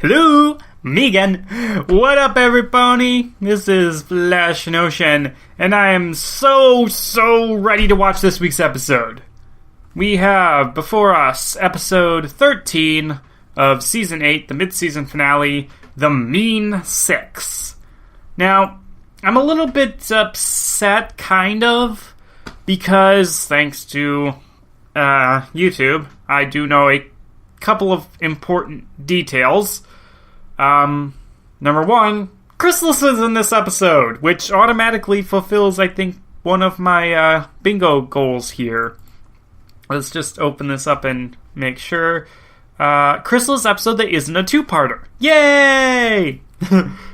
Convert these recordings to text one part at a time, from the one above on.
Hello, me again. What up, everybody? This is Flash and Ocean, and I am so ready to watch this week's episode. We have before us episode 13 of Season 8, the mid-season finale, The Mean Six. Now, I'm a little bit upset, kind of, because thanks to YouTube, I do know a couple of important details. Number one, Chrysalis is in this episode, which automatically fulfills, I think, one of my bingo goals here. Let's just open this up and make sure. Chrysalis episode that isn't a two-parter. Yay!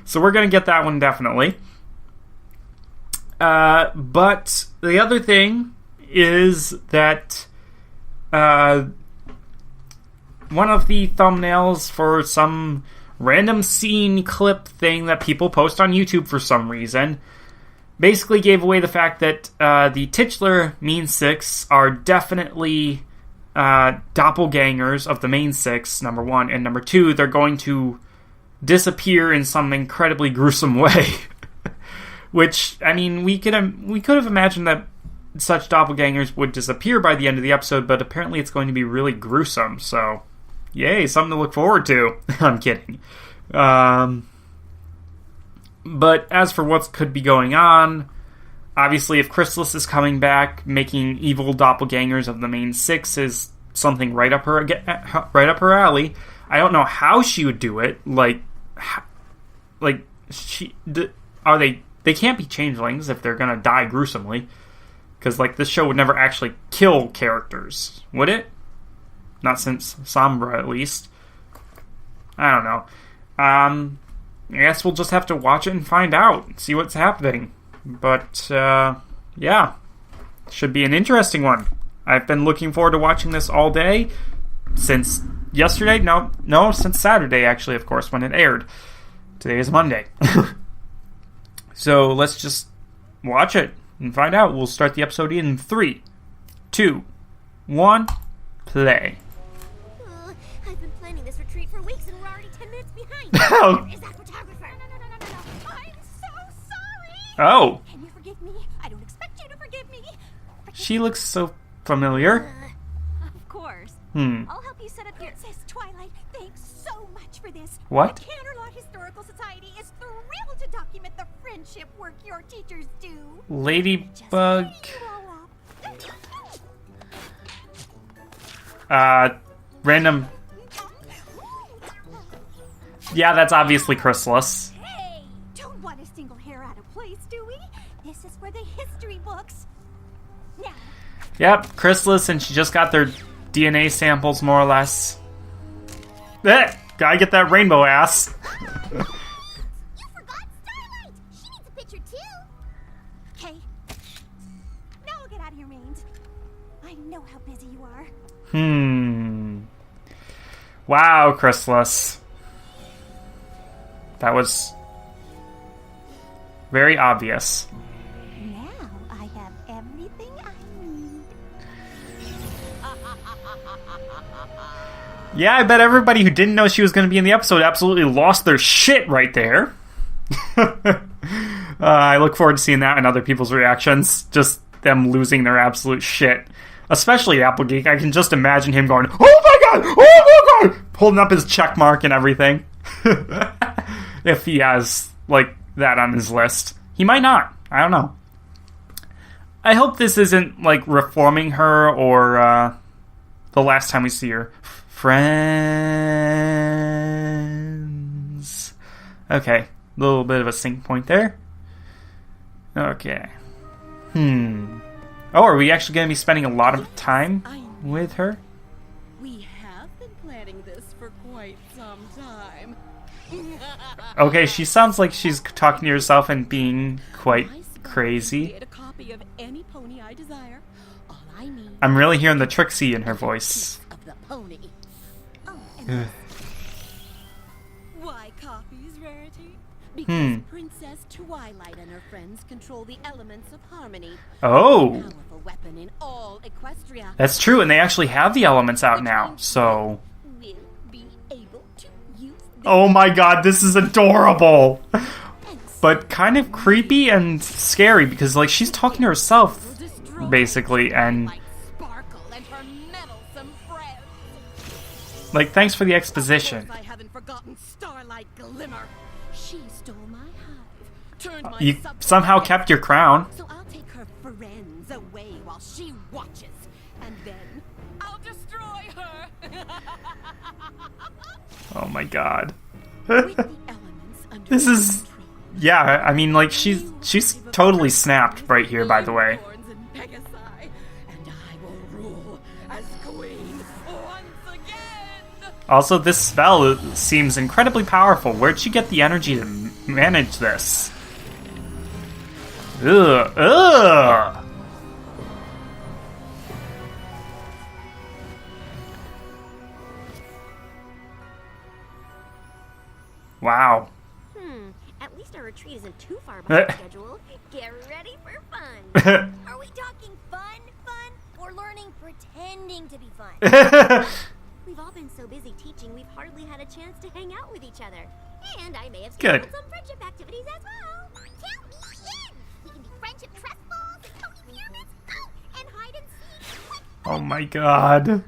So we're going to get that one definitely. But the other thing is that one of the thumbnails for some random scene clip thing that people post on YouTube for some reason basically gave away the fact that the titular Mean Six are definitely doppelgangers of the main six, number one, and number two, they're going to disappear in some incredibly gruesome way. Which, I mean, we could have imagined that such doppelgangers would disappear by the end of the episode, but apparently it's going to be really gruesome, so yay, something to look forward to. I'm kidding. But as for what could be going on, obviously if Chrysalis is coming back, making evil doppelgangers of the main six is something right up her alley. I don't know how she would do it. They can't be changelings if they're gonna die gruesomely. Because, this show would never actually kill characters, would it? Not since Sombra, at least. I don't know. I guess we'll just have to watch it and find out. See what's happening. But, yeah. Should be an interesting one. I've been looking forward to watching this all day. Since yesterday? No, since Saturday, actually, of course, when it aired. Today is Monday. So, let's just watch it and find out. We'll start the episode in 3, 2, 1, play. I've been planning this retreat for weeks and we're already 10 minutes behind. Oh. Is that photographer? No. I'm so sorry. Oh. Can you forgive me? I don't expect you to forgive me. She looks so familiar. Of course. I'll help you set up your... Sis Twilight, thanks so much for this. What? The Canterlot Historical Society is thrilled to document the friendship work your teachers do. Ladybug. Random. Yeah, that's obviously Chrysalis. Hey, don't want a single hair out of place, do we? This is for the history books. Now. Yep, Chrysalis, and she just got their DNA samples, more or less. Gotta get that rainbow ass. You forgot Starlight! She needs a picture too! Okay. Now we'll get out of your mains. I know how busy you are. Wow, Chrysalis. That was very obvious. Now I have everything I need. Yeah, I bet everybody who didn't know she was going to be in the episode absolutely lost their shit right there. I look forward to seeing that and other people's reactions. Just them losing their absolute shit. Especially Applegeek. I can just imagine him going, "Oh my god! Oh my god!" Holding up his check mark and everything. If he has, that on his list. He might not. I don't know. I hope this isn't, reforming her or, the last time we see her. Friends. Okay. A little bit of a sync point there. Okay. Oh, are we actually going to be spending a lot of time with her? We have been planning this for quite some time. Okay, she sounds like she's talking to herself and being quite crazy. A copy of any pony I desire. All I need. I'm really hearing the Trixie in her voice. Of the pony. Oh, and Why copies, Rarity? Because Princess Twilight and her friends control the elements of harmony. Oh. Powerful weapon in all Equestria. That's true, and they actually have the elements out now, so... Will be able to use Oh my god, this is adorable! But kind of creepy and scary because, like, she's talking to herself, basically, and... Like, thanks for the exposition. I haven't forgotten Starlight Glimmer. She stole my hive, turned my You subject somehow against kept your me. crown. So I'll take her friends away while she watches, and then I'll destroy her. Oh my god. With the elements under This is... control. Yeah, I mean, like, she's totally snapped right here, by the way. Unicorns and Pegasi, and I will rule as queen once again. Also, this spell seems incredibly powerful. Where'd she get the energy to manage this? Ugh, ugh! Wow. At least our retreat isn't too far behind schedule. Get ready for fun. Are we talking fun, or learning pretending to be fun? We've all been so busy teaching, we've hardly had a chance to hang out with each other. And I may have Good. scheduled some friendship activities as well. Count me in! We can do friendship trust balls and pony pyramids, and hide and seek. Oh my god. I'm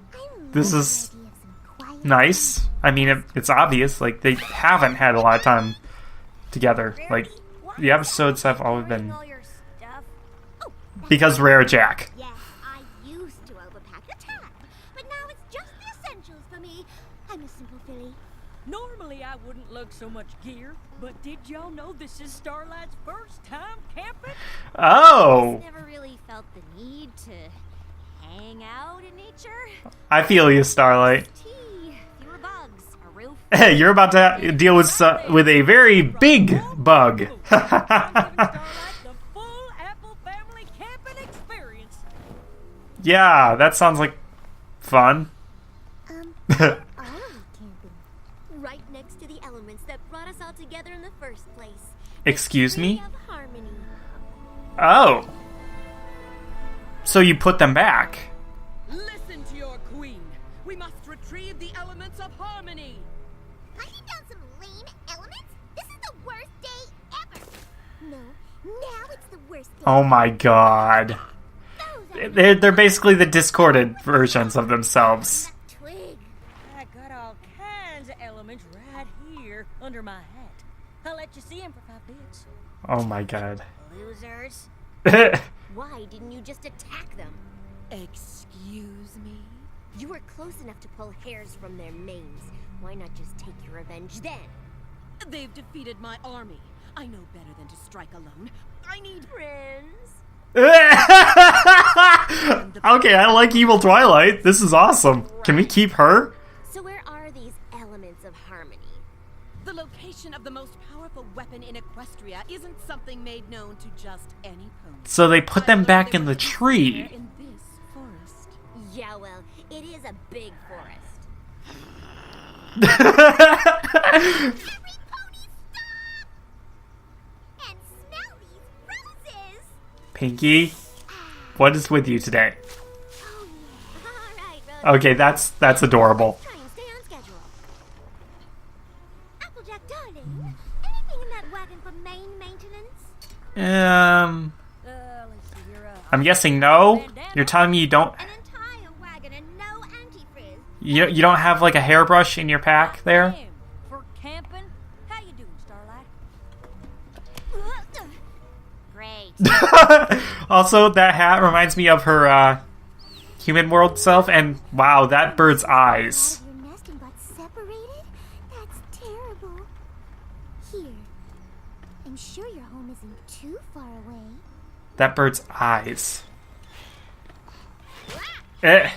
This loving is the idea of some quiet nice. I mean, it's obvious. Like, they haven't had a lot of time together. Like, the episodes have always been... all your stuff. Oh, Because Rare Jack. yes, I used to overpack a tad, but now it's just the essentials for me. I'm a simple filly. Normally I wouldn't lug so much gear, but did y'all know this is Starlight's first time camping? Oh! Never really felt the need to hang out in nature. I feel you, Starlight. Tea, fewer bugs, a roof. Hey, you're about to deal with a very big bug. Giving Starlight the full Apple family camping experience. Yeah, that sounds like fun. Are we camping? Right next to the elements that brought us all together in the first place. Excuse me? Tree of Harmony. Oh. So you put them back. Listen to your queen. We must retrieve the elements of harmony. Hunting down some lame elements? This is the worst day ever. No, now it's the worst day. Oh my god. Those are They're basically the discorded versions of themselves. twig. I got all kinds of elements right here under my hat. I'll let you see them for 5 bits. Oh my god. Losers. Why didn't you just attack them? Excuse me? You were close enough to pull hairs from their manes. Why not just take your revenge then? They've defeated my army. I know better than to strike alone. I need friends. Okay, I like Evil Twilight. This is awesome. Can we keep her? So where are these elements of harmony? The location of the most powerful weapon in Equestria isn't something made known to just any pony. So they put them I learned back they in were the somewhere tree. In this forest. Yeah, well, it is a big forest. Every pony stop! And smell these roses! Pinky, what is with you today? Oh yeah. Alright, well, Okay, that's adorable. try and stay on schedule. Applejack, darling, anything in that wagon for main maintenance? Let's see here. I'm guessing no. You're telling me you don't An entire wagon and no antifreeze. you don't have like a hairbrush in your pack there? Damn, for camping? How you doing, Starlight? Great. Also, that hat reminds me of her human world self, and wow, that bird's eyes. Your nest and got separated? That's terrible. Here. I'm sure your home isn't too far away. That bird's eyes. Eh.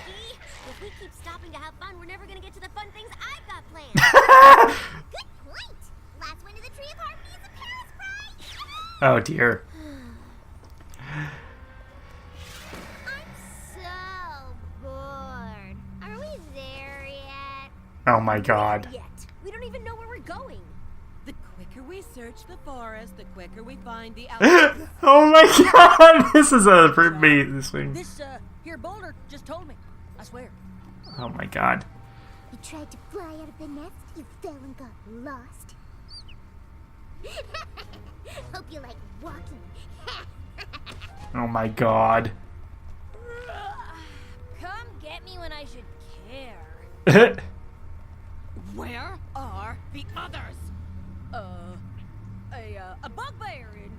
If we keep stopping to have fun, we're never gonna get to the fun things I've got planned. Good point. Last one to the Tree of Harmony is a Paris prize. Oh dear. I'm so bored. Are we there yet? Oh my god. Yet. We don't even know where we're going. The quicker we search the forest, the quicker we find the elements. Oh my god. This is a for me this thing. This, here boulder just told me. I swear. Oh my god. You tried to fly out of the nest, you fell and got lost. Hope you like walking. Oh my god. Come get me when I should care. Where are the others? A bugbear in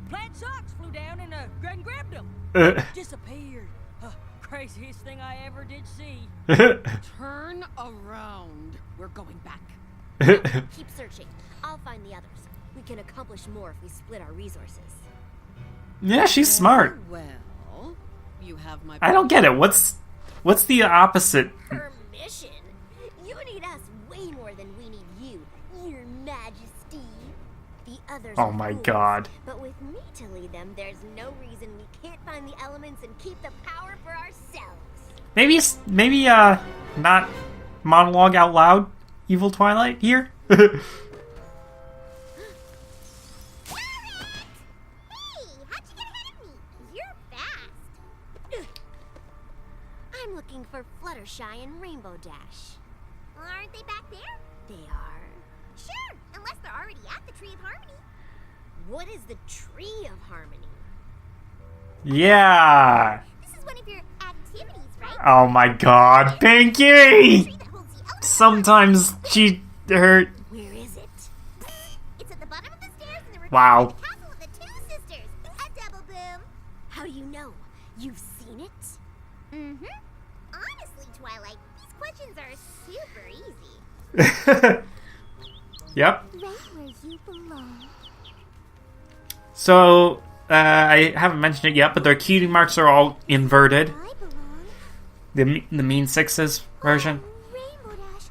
plaid socks flew down and grabbed him. Disappeared. Craziest thing I ever did see. Turn around. We're going back. Keep searching. I'll find the others. We can accomplish more if we split our resources. Yeah, she's smart. Well, you have my. I don't get it. What's the opposite? Permission? You need us way more than we need you, Your Majesty. The others Oh are my fools, god. But with me to lead them, there's no reason we can't find the elements and keep the power for ourselves. Maybe not monologue out loud, Evil Twilight here. I'm looking for Fluttershy and Rainbow Dash. Aren't they back there? They are. Sure, unless they're already at the Tree of Harmony. What is the Tree of Harmony? Yeah. This is one of your activities, right? Oh my god, Pinky! Tree that holds the elements. Sometimes her. Where is it? It's at the bottom of the stairs in the Wow. castle of the Two Sisters. A double boom. How do you know? You've seen it? Mm-hmm. Honestly, Twilight, these questions are super easy. Yep. Right where you belong. So, I haven't mentioned it yet, but their cutie marks are all inverted. I belong. The Mean Sixes version. Rainbow Dash,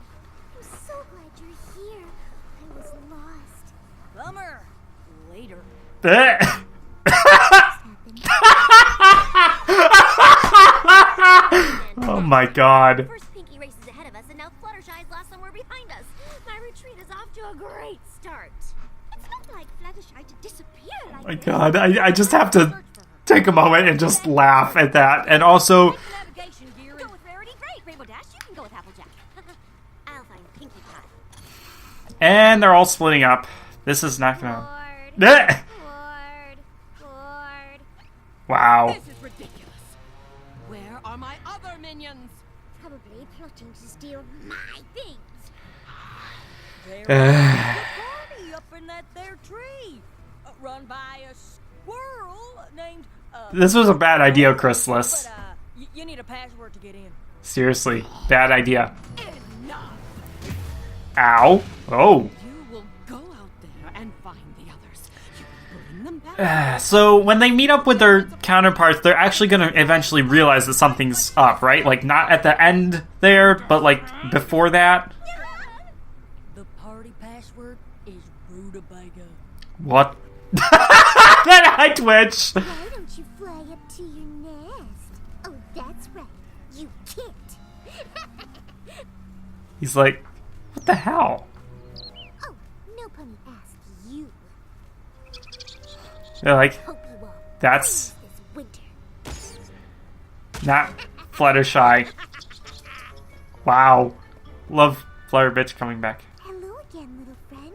I'm so glad you're here. I was lost. Bummer. Later. Oh my god. First Pinky races ahead of us, and now Fluttershy's lost somewhere behind us. My retreat is off to a great start. It's not like Fluttershy to disappear like Oh my this. god, I just have to take a moment and just laugh at that. And also, Navigation gear Go with Rarity, great. Rainbow Dash, you can go with Applejack. I'll find Pinkie Pie. and they're all splitting up. This is not gonna. Ward, Ward. Wow. This is ridiculous. Where are my other minions? Probably plotting to steal my things. There's a party up in that there tree, run by a squirrel named. This was a bad idea, Chrysalis. But you need a password to get in. Seriously, bad idea. Enough. Ow. Oh. You will go out there and find the others. You will bring them back. So when they meet up with their counterparts, they're actually gonna eventually realize that something's up, right? Like, not at the end there, but like before that. The party password is rutabaga. What? Then I twitch. Why don't you fly up to your nest? Oh, that's right. You can't. He's like, what the hell? Oh, no pony asked you. They're like, Hope you all that's freeze this winter. not Fluttershy. Wow. Love Flutter Bitch coming back. Hello again, little friend.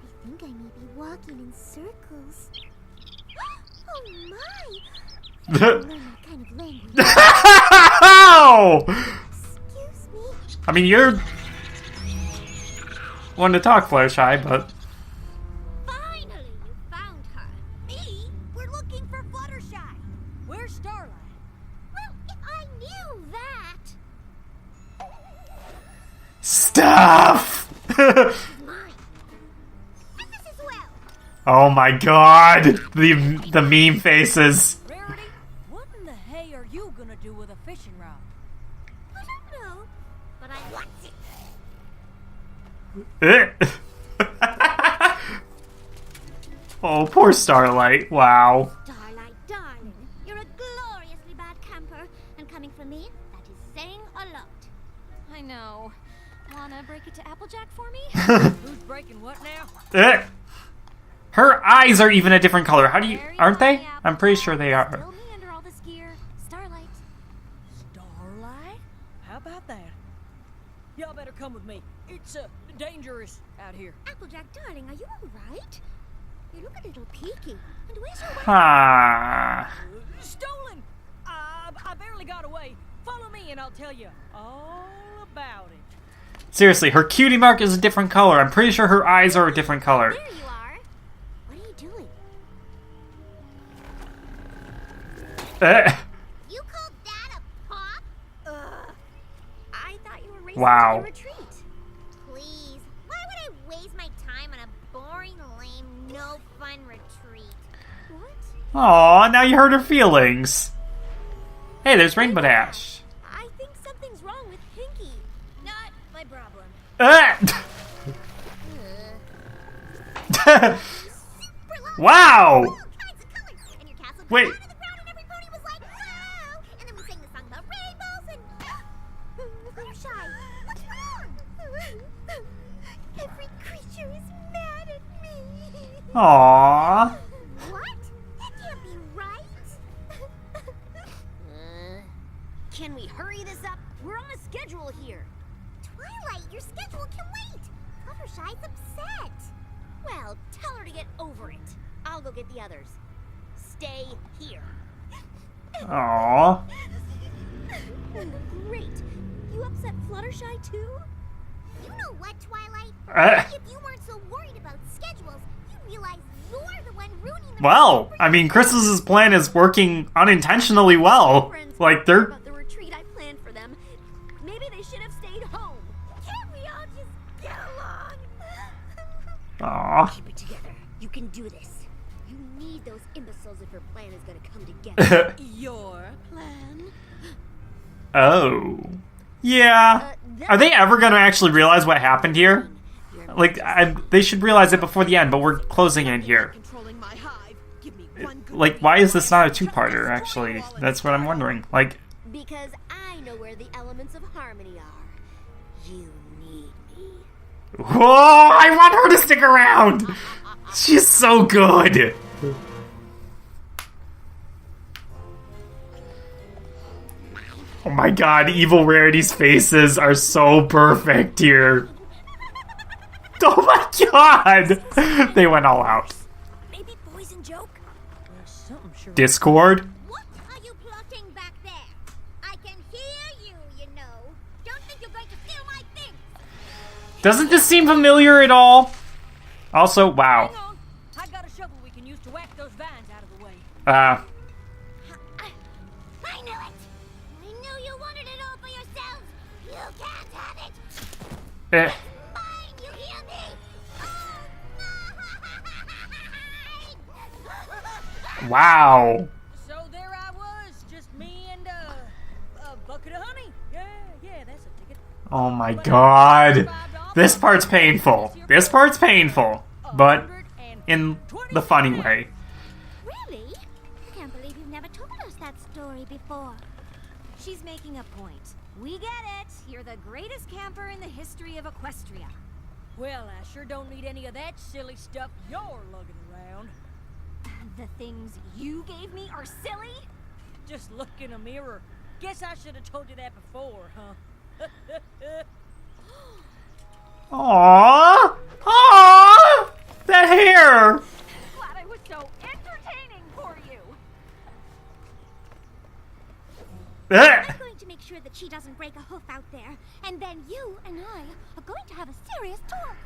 I think I may be walking in circles. Oh my! I learned that kind of language. Ow! Excuse me. I mean, you're one to talk, Fluttershy, but Finally, you found her. Me? We're looking for Fluttershy. Where's Starlight? Well, if I knew that. stuff. Mine. And this as well. Oh my god, the meme faces. Rarity, what in the hay are you gonna do with a fishing rod? I don't know, but I want it. Oh, poor Starlight. Wow. Starlight, darling, you're a gloriously bad camper, and coming from me, that is saying a lot. I know. Wanna break it to Applejack for me? Who's breaking what now? Her eyes are even a different color. How do you... Aren't they? I'm pretty sure they are. Still me under all this gear. Starlight. Starlight? How about that? y'all better come with me. It's dangerous out here. Applejack, darling, are you alright? You look a little peaky. And where's your weapon? Ah. Stolen! I barely got away. Follow me and I'll tell you all about it. Seriously, her cutie mark is a different color. I'm pretty sure her eyes are a different color. There you are. What are you doing? You called that a pop? I thought you were racing Wow. to the retreat. Please, why would I waste my time on a boring, lame, no fun retreat? What? Aw, now you hurt her feelings. Hey, there's Rainbow Dash. I think something's wrong with Pinky. Not my problem. Wow! All kinds of colors. And your castle Wait. came out of the ground and every pony was like, wow! And then we sang the song about rainbows and... Fluttershy, what's wrong? Every creature is mad at me. Aww. What? That can't be right. Can we hurry this up? We're on a schedule here. Twilight, your schedule can wait. Fluttershy's upset. Well, tell her to get over it. I'll go get the others. Stay here. Aww. Great. You upset Fluttershy too? You know what, Twilight? If you weren't so worried about schedules, you realize you're the one ruining the Well, I mean, Chris's plan is working unintentionally well. Friends Like, they're... about the retreat I planned for them. Maybe they should have stayed home. Can't we all just get along? Aw. Keep it together. You can do this. You need those imbeciles if your plan is gonna come together. Your plan? Oh. Yeah. Are they ever gonna actually realize what happened here? Like, they should realize it before the end, but we're closing in here. Controlling my hive. Give me one good Like, why is this not a two-parter, actually? That's what I'm wondering. Like, Because I know where the elements of harmony are. You need me. whoa! I want her to stick around! She's so good! Oh my god, Evil Rarity's faces are so perfect here. Oh my god! They went all out. Maybe poison joke? There's something sure. Discord? What are you plotting back there? I can hear you, you know. Don't think you're going to steal my things. Doesn't this seem familiar at all? Also, wow. Hang on. I got a shovel we can use to whack those vines out of the way. I knew it. I knew you wanted it all for yourselves. You can't have it. Eh. Mine, you hear me? Oh, Wow. So there I was, just me and a bucket of honey. Yeah, that's a ticket. Oh my god. This part's painful. This part's painful. But in the funny way. Really? I can't believe you've never told us that story before. She's making a point. We get it. You're the greatest camper in the history of Equestria. Well, I sure don't need any of that silly stuff you're lugging around. The things you gave me are silly? Just look in a mirror. Guess I should have told you that before, huh? Aww. Aww. That hair. Glad I was so entertaining for you. Eh. I'm going to make sure that she doesn't break a hoof out there. And then you and I are going to have a serious talk.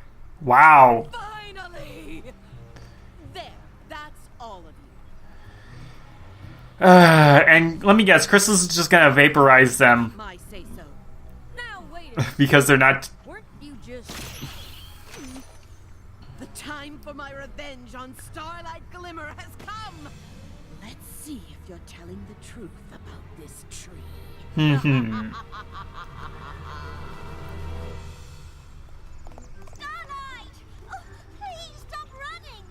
Wow. Finally! There. That's all of you. And let me guess, Crystal's is just gonna vaporize them My say so. Now, wait a minute. because they're not... Weren't you just... The time for my revenge on Starlight Glimmer has come. Let's see if you're telling the truth about this tree. Starlight! Oh, please stop running.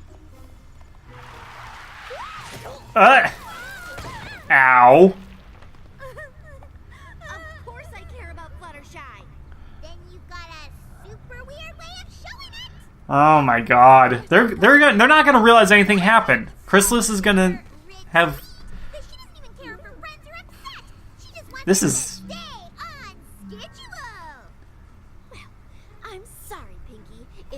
Ow. Of course I care about Fluttershy. Then you've got a super weird way of showing it. Oh my god. They're not gonna realize anything happened. Chrysalis is gonna have... She doesn't even care if her friends are upset. She just wants This them is... to stay on schedule.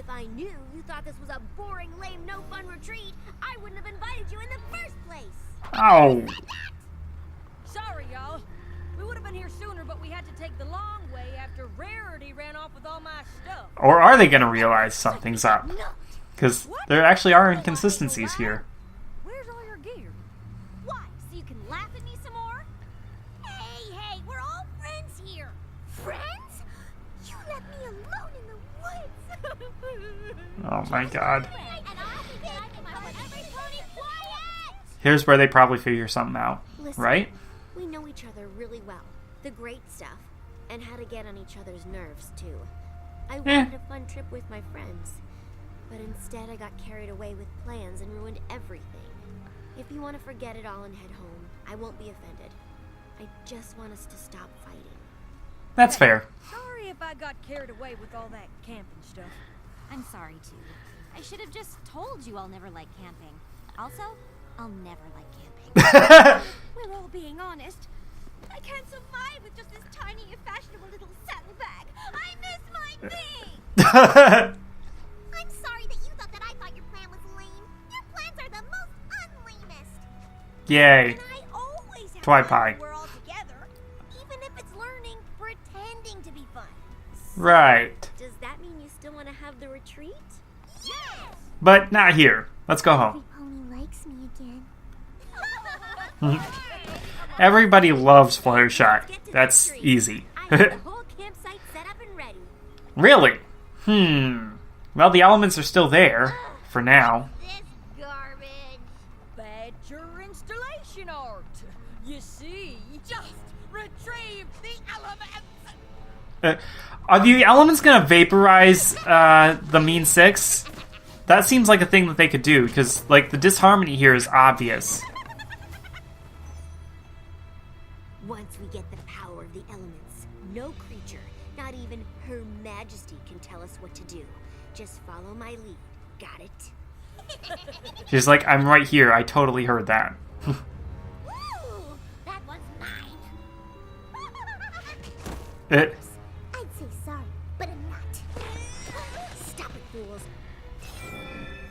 If I knew you thought this was a boring, lame, no-fun retreat, I wouldn't have invited you in the first place. Oh. Sorry, y'all. We would have been here sooner, but we had to take the long way after Rarity ran off with all my stuff. Or are they going to realize something's up? Because there actually are inconsistencies here. Where's all your gear? Why? So you can laugh at me some more? Hey, we're all friends here. Friends? You left me alone in the woods. Oh my god. And I'll be back in my every pony quiet! Here's where they probably figure something out. Listen, Right? we know each other really well. The great stuff. And how to get on each other's nerves, too. I wanted a fun trip with my friends. But instead I got carried away with plans and ruined everything. If you want to forget it all and head home, I won't be offended. I just want us to stop fighting. That's fair. Sorry if I got carried away with all that camping stuff. I'm sorry, too. I should have just told you I'll never like camping. Also, I'll never like camping. We're all being honest. I can't survive with just this tiny, fashionable little saddlebag. I miss my thing! I'm sorry that you thought that I thought your plan was lame. Your plans are the most unlamest. Yay. And I always have Twi fun pie. when we're all together. Even if it's learning, pretending to be fun. Right. Does that mean you still want to have the retreat? Yes! But not here. Let's go home. Pony likes me again. Everybody loves Fluttershy. That's easy. I have the whole campsite set up and ready. Really? Well, the elements are still there. For now. This garbage. Badger installation art. You see? Just retrieve the elements! Are the elements gonna vaporize the Mean Six? That seems like a thing that they could do, because, like, the disharmony here is obvious. Once we get the power of the elements, no creature, not even Her Majesty, can tell us what to do. Just follow my lead. Got it? She's like, I'm right here. I totally heard that. Woo! That one's mine. Eh, I'd say sorry, but I'm not. Stop it, fools.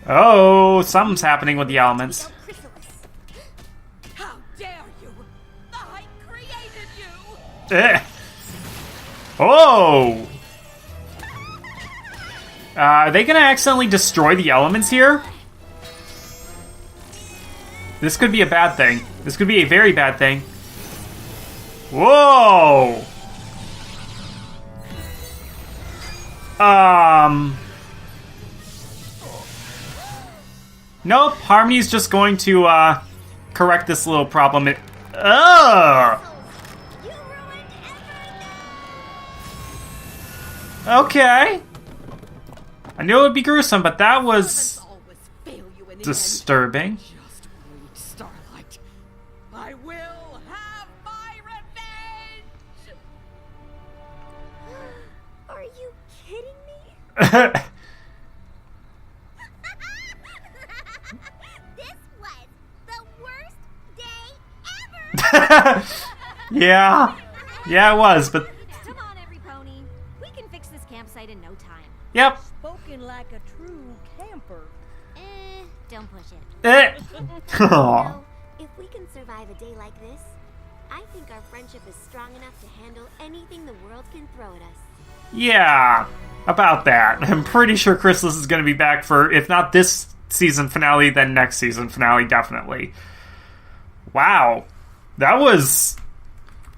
oh, something's happening with the elements. Without Chrysalis. How dare you! I created you! Eh. Oh! Are they gonna accidentally destroy the elements here? This could be a bad thing. This could be a very bad thing. Whoa! Nope, Harmony's just going to, correct this little problem. Ugh! You ruined everything! Okay. I knew it would be gruesome, but that was Always fail you in the disturbing. end. Just wait, Starlight. I will have my revenge! Are you kidding me? This was the worst day ever! Yeah. Yeah, it was, but Come on, every pony. We can fix this campsite in no time. yep. Spoken like a true camper. Don't push it. Aw. No, if we can survive a day like this, I think our friendship is strong enough to handle anything the world can throw at us. Yeah, about that. I'm pretty sure Chrysalis is going to be back for, if not this season finale, then next season finale, definitely. Wow. That was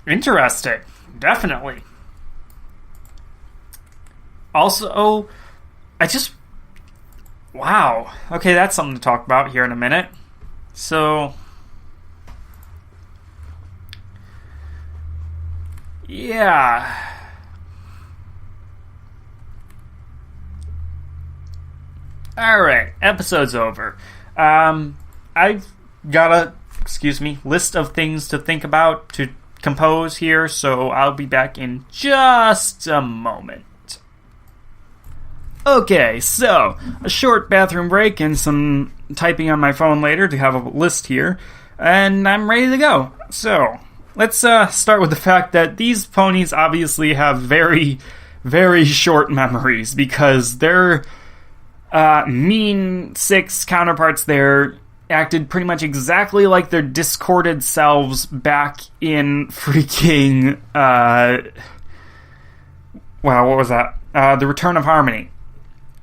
interesting. Definitely. Also, wow. Okay, that's something to talk about here in a minute. So, yeah. Alright, episode's over. I've got a, list of things to think about, to compose here, so I'll be back in just a moment. Okay, so, a short bathroom break and some typing on my phone later to have a list here, and I'm ready to go. So, let's start with the fact that these ponies obviously have very, very short memories, because they're mean 6 counterparts there acted pretty much exactly like their discorded selves back in freaking, what was that? The Return of Harmony.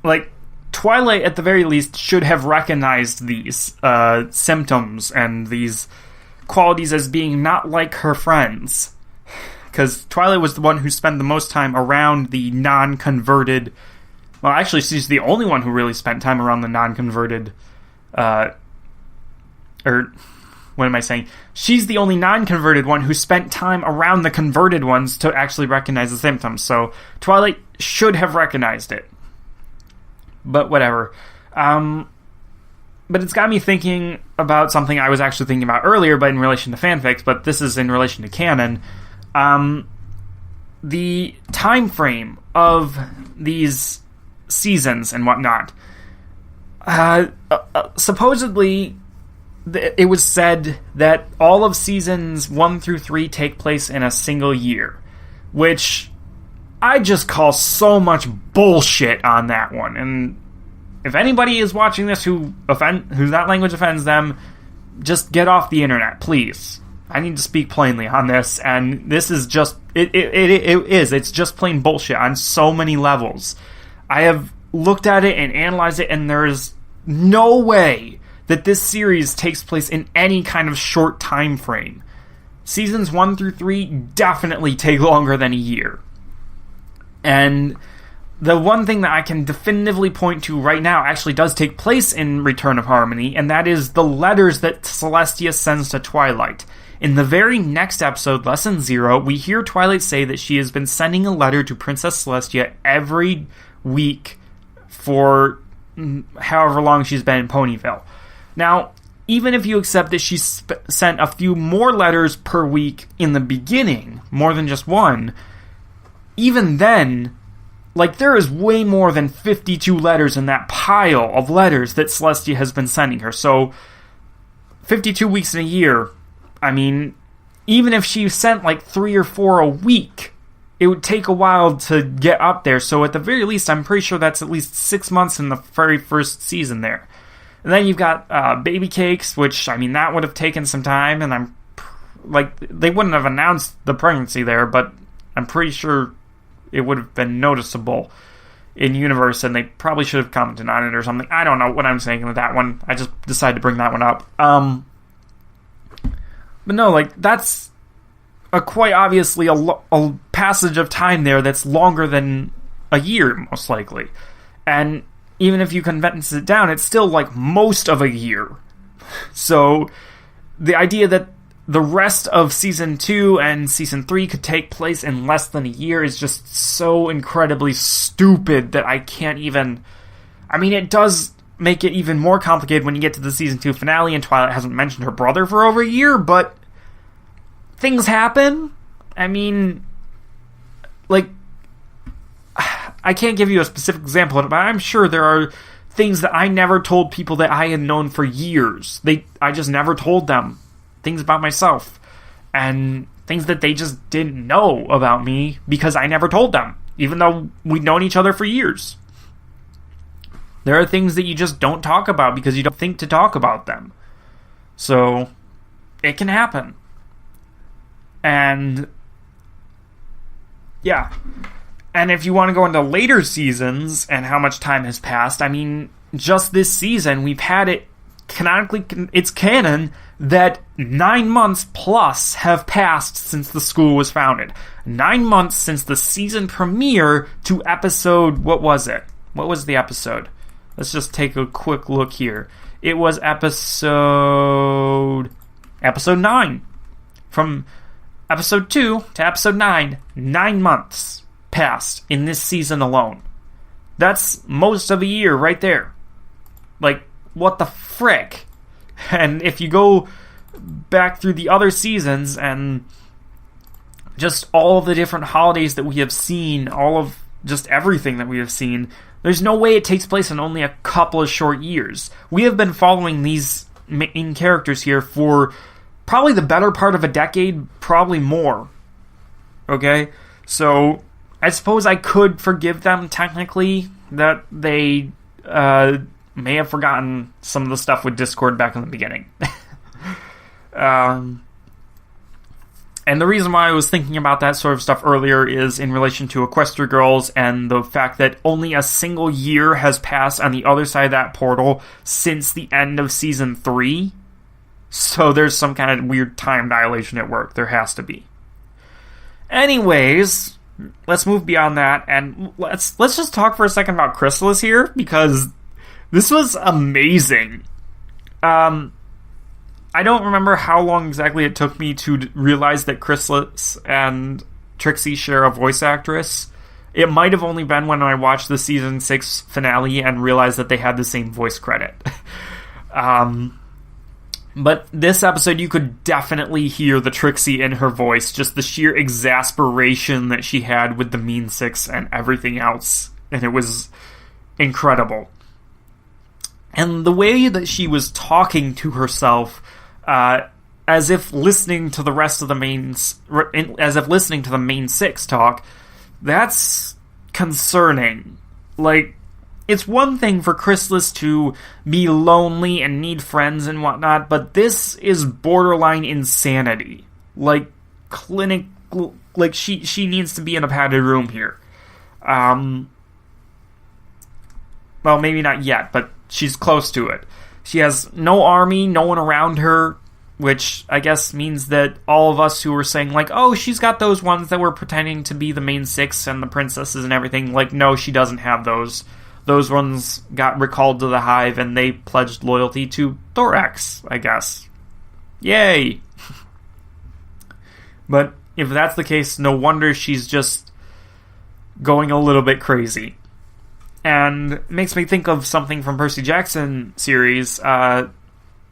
Like, Twilight, at the very least, should have recognized these symptoms and these qualities as being not like her friends. Because Twilight was the one who spent the most time around the non-converted... Well, actually, she's the only one who really spent time around the non-converted... what am I saying? She's the only non-converted one who spent time around the converted ones to actually recognize the symptoms. So, Twilight should have recognized it. But whatever. But it's got me thinking about something I was actually thinking about earlier, but in relation to fanfics, but this is in relation to canon. The time frame of these seasons and whatnot. Supposedly, it was said that all of seasons 1 through 3 take place in a single year, which I just call so much bullshit on that one. And if anybody is watching this who that language offends them, just get off the internet, please. I need to speak plainly on this, and this is just it's just plain bullshit on so many levels. I have looked at it and analyzed it, and there's no way that this series takes place in any kind of short time frame. Seasons 1 through 3 definitely take longer than a year. And the one thing that I can definitively point to right now actually does take place in Return of Harmony, and that is the letters that Celestia sends to Twilight. In the very next episode, Lesson 0, we hear Twilight say that she has been sending a letter to Princess Celestia every week for however long she's been in Ponyville. Now, even if you accept that she sent a few more letters per week in the beginning, more than just one, even then, like, there is way more than 52 letters in that pile of letters that Celestia has been sending her. So, 52 weeks in a year, I mean, even if she sent like 3 or 4 a week, it would take a while to get up there. So at the very least, I'm pretty sure that's at least 6 months in the very first season there. And then you've got Baby Cakes, which, I mean, that would have taken some time, and I'm like, they wouldn't have announced the pregnancy there, but I'm pretty sure it would have been noticeable in universe, and they probably should have commented on it or something. I don't know what I'm saying with that one. I just decided to bring that one up. But no, like, that's quite obviously a passage of time there that's longer than a year, most likely. And even if you condense it down, it's still, like, most of a year. So, the idea that the rest of Season 2 and Season 3 could take place in less than a year is just so incredibly stupid that I can't even... I mean, it does make it even more complicated when you get to the Season 2 finale, and Twilight hasn't mentioned her brother for over a year, but things happen. I mean, like, I can't give you a specific example, but I'm sure there are things that I never told people that I had known for years. I just never told them things about myself, and things that they just didn't know about me because I never told them, even though we'd known each other for years. There are things that you just don't talk about because you don't think to talk about them. So, it can happen. And, yeah. And if you want to go into later seasons and how much time has passed, I mean, just this season, we've had it canonically, it's canon that 9 months plus have passed since the school was founded. 9 months since the season premiere to episode, what was it? What was the episode? Let's just take a quick look here. It was episode 9. From episode 2 to episode 9, 9 months passed in this season alone. That's most of a year right there. Like, what the frick? And if you go back through the other seasons and just all of the different holidays that we have seen, all of just everything that we have seen, there's no way it takes place in only a couple of short years. We have been following these main characters here for probably the better part of a decade, probably more. Okay? So, I suppose I could forgive them technically that they may have forgotten some of the stuff with Discord back in the beginning. And the reason why I was thinking about that sort of stuff earlier is in relation to Equestria Girls and the fact that only a single year has passed on the other side of that portal since the end of Season 3. So there's some kind of weird time dilation at work. There has to be. Anyways, let's move beyond that, and let's just talk for a second about Chrysalis here, because this was amazing. I don't remember how long exactly it took me to realize that Chrysalis and Trixie share a voice actress. It might have only been when I watched the Season 6 finale and realized that they had the same voice credit. But this episode, you could definitely hear the Trixie in her voice, just the sheer exasperation that she had with the Mean Six and everything else, and it was incredible. And the way that she was talking to herself, as if listening to the rest of the listening to the Main Six talk, that's concerning. Like, it's one thing for Chrysalis to be lonely and need friends and whatnot, but this is borderline insanity. Like, like she needs to be in a padded room here. Well, maybe not yet, but she's close to it. She has no army, no one around her, which I guess means that all of us who were saying, like, oh, she's got those ones that were pretending to be the Main Six and the princesses and everything, like, no, she doesn't have those. Those ones got recalled to the Hive, and they pledged loyalty to Thorax, I guess. Yay! But if that's the case, no wonder she's just going a little bit crazy. And it makes me think of something from Percy Jackson series, or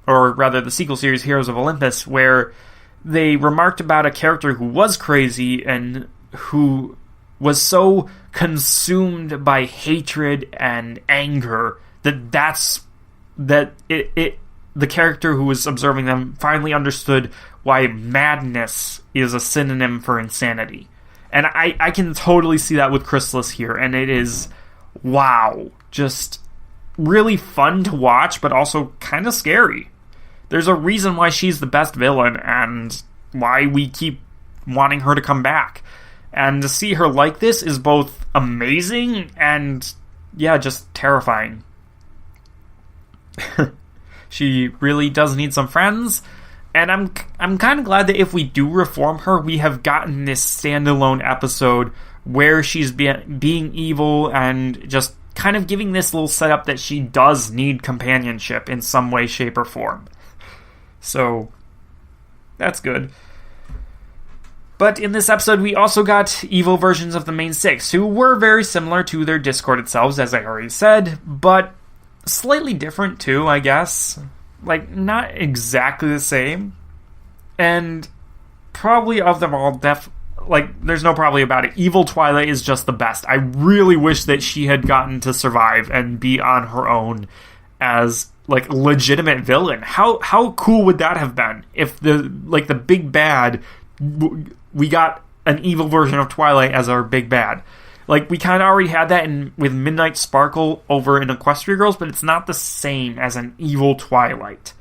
rather the sequel series, Heroes of Olympus, where they remarked about a character who was crazy and who was so consumed by hatred and anger that the character who was observing them finally understood why madness is a synonym for insanity. And I can totally see that with Chrysalis here, and it is, wow, just really fun to watch, but also kind of scary. There's a reason why she's the best villain, and why we keep wanting her to come back. And to see her like this is both amazing and, yeah, just terrifying. She really does need some friends, and I'm kind of glad that if we do reform her, we have gotten this standalone episode where she's being evil and just kind of giving this little setup that she does need companionship in some way, shape, or form. So, that's good. But in this episode, we also got evil versions of the Main Six, who were very similar to their discorded selves, as I already said, but slightly different too, I guess. Like, not exactly the same. And probably of them all, there's no probably about it. Evil Twilight is just the best. I really wish that she had gotten to survive and be on her own as, like, legitimate villain. How cool would that have been if the big bad, we got an evil version of Twilight as our big bad. Like, we kind of already had that with Midnight Sparkle over in Equestria Girls, but it's not the same as an evil Twilight.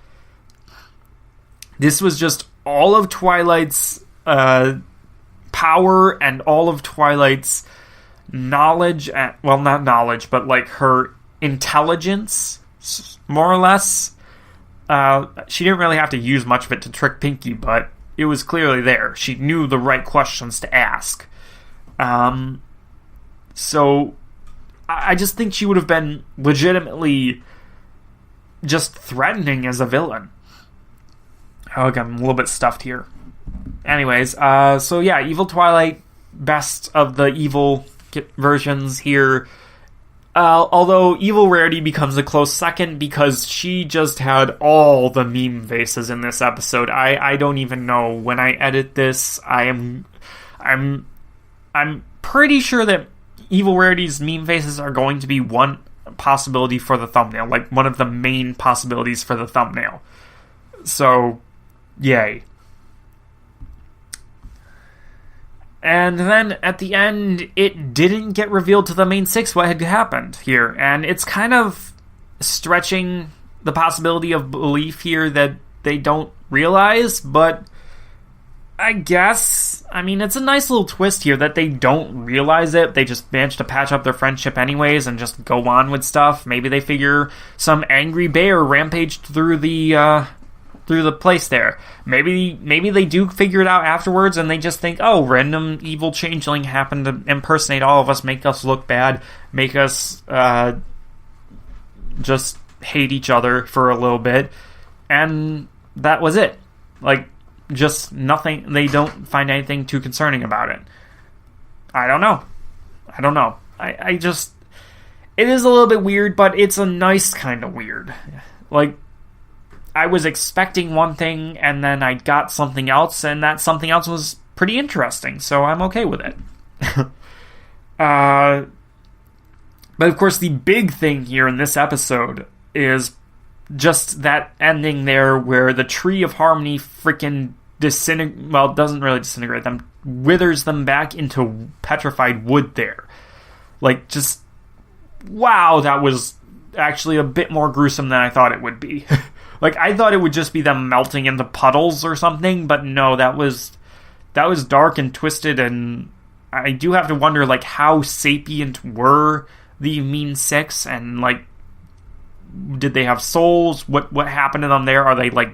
This was just all of Twilight's power and all of Twilight's knowledge, well, not knowledge, but like her intelligence, more or less. She didn't really have to use much of it to trick Pinky, but it was clearly there. She knew the right questions to ask. So I just think she would have been legitimately just threatening as a villain. Okay, I'm a little bit stuffed here. Anyways, so yeah, Evil Twilight, best of the evil versions here. Although Evil Rarity becomes a close second because she just had all the meme faces in this episode. I don't even know. When I edit this, I'm pretty sure that Evil Rarity's meme faces are going to be one possibility for the thumbnail, like one of the main possibilities for the thumbnail. So, yay. And then at the end, it didn't get revealed to the main six what had happened here. And it's kind of stretching the possibility of belief here that they don't realize, but I guess, I mean, it's a nice little twist here that they don't realize it. They just manage to patch up their friendship anyways and just go on with stuff. Maybe they figure some angry bear rampaged through the place there. Maybe they do figure it out afterwards and they just think, oh, random evil changeling happened to impersonate all of us, make us look bad, make us just hate each other for a little bit, and that was it. Like, just nothing. They don't find anything too concerning about it. I don't know. I just, it is a little bit weird, but it's a nice kind of weird. Like, I was expecting one thing, and then I got something else, and that something else was pretty interesting, so I'm okay with it. But of course, the big thing here in this episode is just that ending there where the Tree of Harmony freaking doesn't really disintegrate them, withers them back into petrified wood there. Like, just, wow, that was actually a bit more gruesome than I thought it would be. Like, I thought it would just be them melting into puddles or something, but no, that was dark and twisted, and I do have to wonder, like, how sapient were the Mean Six, and, like, did they have souls? What happened to them there? Are they, like,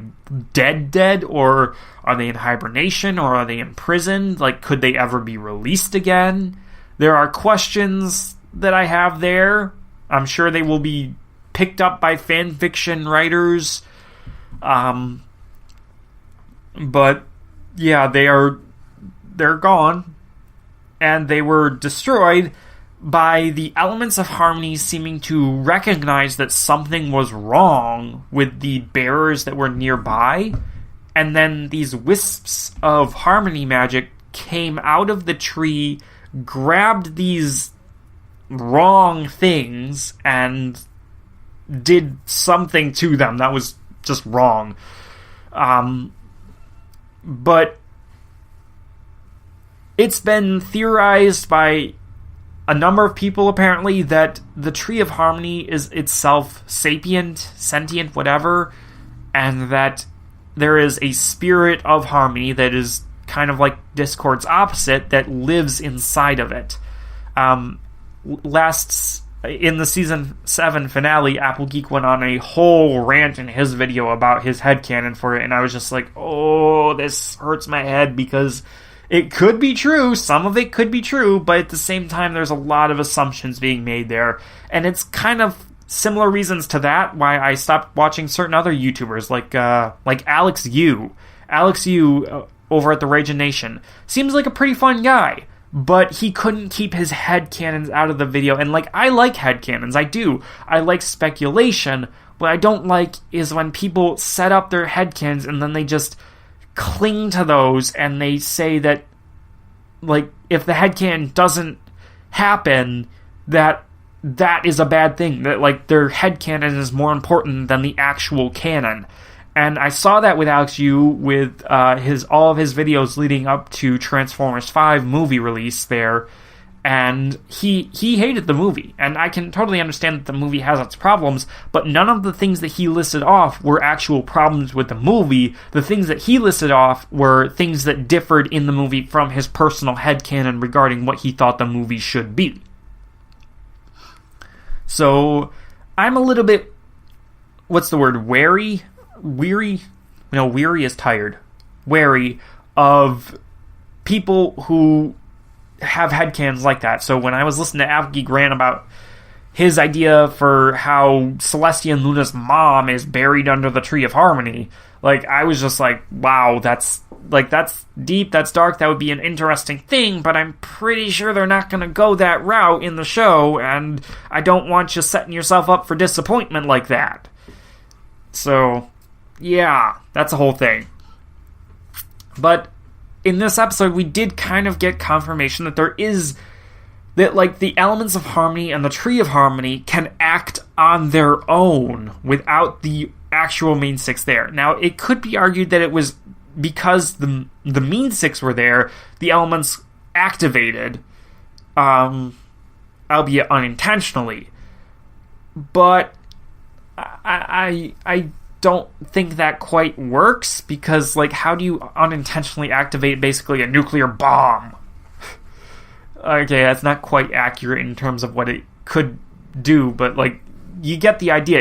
dead, or are they in hibernation, or are they imprisoned? Like, could they ever be released again? There are questions that I have there. I'm sure they will be picked up by fan fiction writers. But yeah, they're gone, and they were destroyed by the elements of harmony seeming to recognize that something was wrong with the bearers that were nearby, and then these wisps of harmony magic came out of the tree, grabbed these wrong things, and did something to them that was just wrong. But it's been theorized by a number of people, apparently, that the Tree of Harmony is itself sapient, sentient, whatever, and that there is a spirit of harmony that is kind of like Discord's opposite that lives inside of it. In the Season 7 finale, Applegeek went on a whole rant in his video about his headcanon for it, and I was just like, oh, this hurts my head, because it could be true, some of it could be true, but at the same time, there's a lot of assumptions being made there, and it's kind of similar reasons to that why I stopped watching certain other YouTubers, like Alex Yu. Alex Yu, over at the Ragin' Nation, seems like a pretty fun guy, but he couldn't keep his headcanons out of the video, and, like, I like headcanons, I do. I like speculation. What I don't like is when people set up their headcanons and then they just cling to those, and they say that, like, if the headcanon doesn't happen, that is a bad thing, that, like, their headcanon is more important than the actual canon. And I saw that with Alex Yu with all of his videos leading up to Transformers 5 movie release there, and he hated the movie, and I can totally understand that the movie has its problems, but none of the things that he listed off were actual problems with the movie. The things that he listed off were things that differed in the movie from his personal headcanon regarding what he thought the movie should be. So, I'm a little bit, what's the word, weary is tired. Wary of people who have headcanons like that. So when I was listening to Applegeek rant about his idea for how Celestia and Luna's mom is buried under the Tree of Harmony, like, I was just like, wow, that's deep, that's dark, that would be an interesting thing, but I'm pretty sure they're not going to go that route in the show, and I don't want you setting yourself up for disappointment like that. So, yeah, that's a whole thing. But in this episode, we did kind of get confirmation that the elements of harmony and the Tree of Harmony can act on their own without the actual Mean Six there. Now, it could be argued that it was because the Mean Six were there, the elements activated, albeit unintentionally. But I don't think that quite works, because, like, how do you unintentionally activate basically a nuclear bomb? Okay, that's not quite accurate in terms of what it could do, but, like, you get the idea.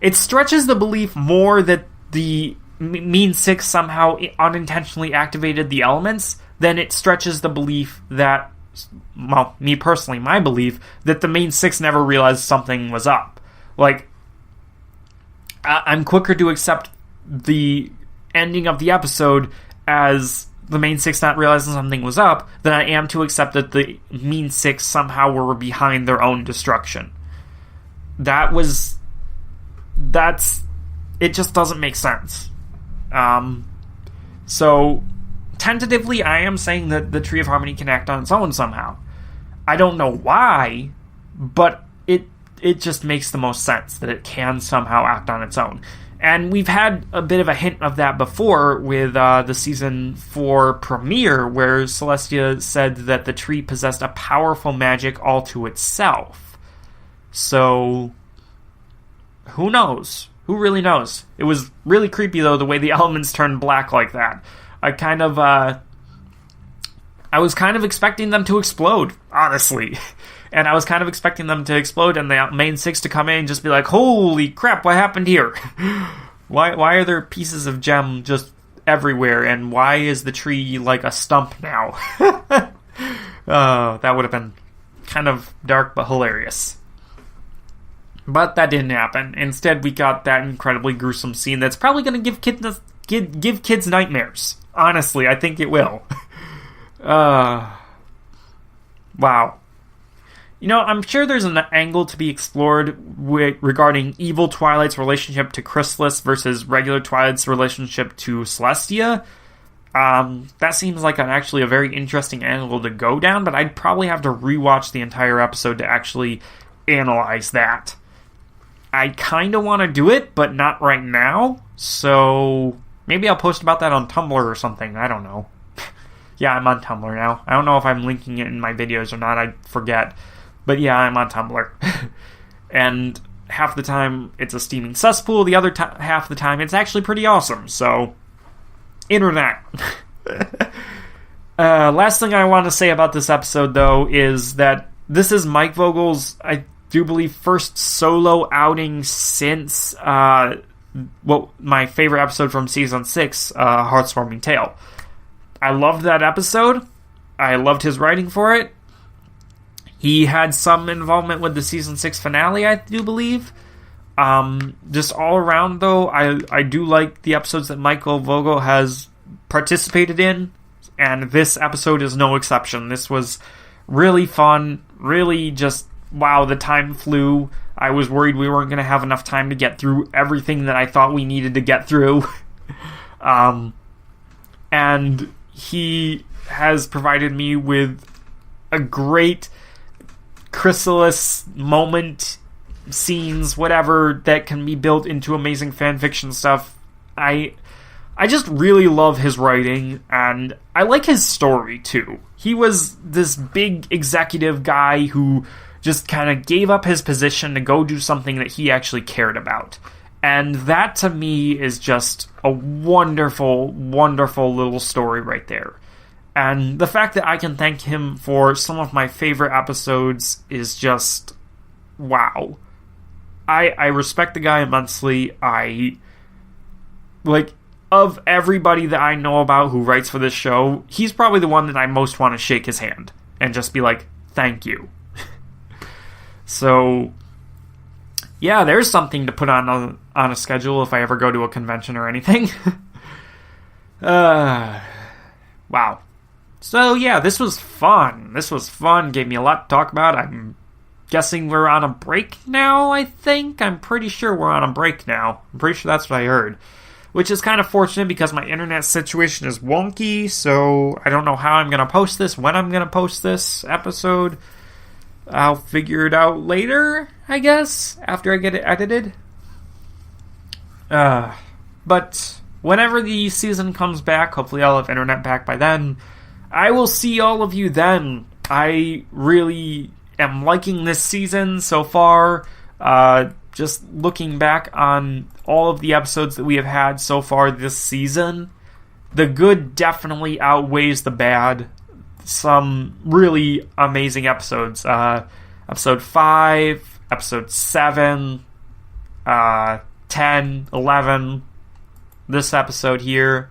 It stretches the belief more that the Mean Six somehow unintentionally activated the elements than it stretches the belief that, well, me personally, my belief, that the Mean Six never realized something was up. Like, I'm quicker to accept the ending of the episode as the Main Six not realizing something was up than I am to accept that the Mean Six somehow were behind their own destruction. It just doesn't make sense. So, tentatively, I am saying that the Tree of Harmony can act on its own somehow. I don't know why, but it just makes the most sense that it can somehow act on its own. And we've had a bit of a hint of that before with the Season 4 premiere, where Celestia said that the tree possessed a powerful magic all to itself. So, who knows? Who really knows? It was really creepy, though, the way the elements turned black like that. I was kind of expecting them to explode, honestly. And I was kind of expecting them to explode and the Main Six to come in and just be like, holy crap, what happened here? Why are there pieces of gem just everywhere, and why is the tree like a stump now? That would have been kind of dark but hilarious. But that didn't happen. Instead, we got that incredibly gruesome scene that's probably going to give kids nightmares. Honestly, I think it will. Wow. You know, I'm sure there's an angle to be explored regarding evil Twilight's relationship to Chrysalis versus regular Twilight's relationship to Celestia. That seems like actually a very interesting angle to go down, but I'd probably have to rewatch the entire episode to actually analyze that. I kind of want to do it, but not right now, so maybe I'll post about that on Tumblr or something. I don't know. Yeah, I'm on Tumblr now. I don't know if I'm linking it in my videos or not. I forget. But yeah, I'm on Tumblr. And half the time it's a steaming cesspool. The other half the time it's actually pretty awesome. So, internet. Last thing I want to say about this episode, though, is that this is Mike Vogel's, I do believe, first solo outing since my favorite episode from Season 6, Heartswarming Tale. I loved that episode. I loved his writing for it. He had some involvement with the Season 6 finale, I do believe. Just all around, though, I do like the episodes that Michael Vogel has participated in, and this episode is no exception. This was really fun, really just, wow, the time flew. I was worried we weren't going to have enough time to get through everything that I thought we needed to get through. And he has provided me with a great Chrysalis moment, scenes, whatever, that can be built into amazing fanfiction stuff. I just really love his writing, and I like his story, too. He was this big executive guy who just kind of gave up his position to go do something that he actually cared about. And that, to me, is just a wonderful, wonderful little story right there. And the fact that I can thank him for some of my favorite episodes is just, wow. I respect the guy immensely. Of everybody that I know about who writes for this show, he's probably the one that I most want to shake his hand and just be like, thank you. So, yeah, there's something to put on a schedule if I ever go to a convention or anything. Wow. So, yeah, this was fun. Gave me a lot to talk about. I'm guessing we're on a break now, I think. I'm pretty sure we're on a break now. I'm pretty sure that's what I heard. Which is kind of fortunate because my internet situation is wonky, so I don't know how I'm going to post this, when I'm going to post this episode. I'll figure it out later, I guess, after I get it edited. But whenever the season comes back, hopefully I'll have internet back by then. I will see all of you then. I really am liking this season so far. Just looking back on all of the episodes that we have had so far this season, the good definitely outweighs the bad. Some really amazing episodes. Episode 5, episode 7, 10, 11, this episode here.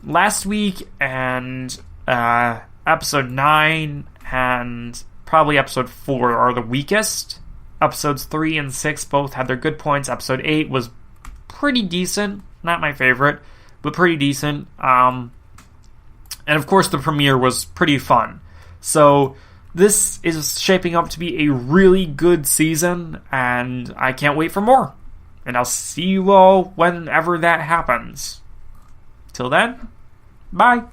Last week and episode 9 and probably episode 4 are the weakest. Episodes 3 and 6 both had their good points. Episode 8 was pretty decent. Not my favorite, but pretty decent. And of course the premiere was pretty fun. So this is shaping up to be a really good season, and I can't wait for more. And I'll see you all whenever that happens. Till then, bye.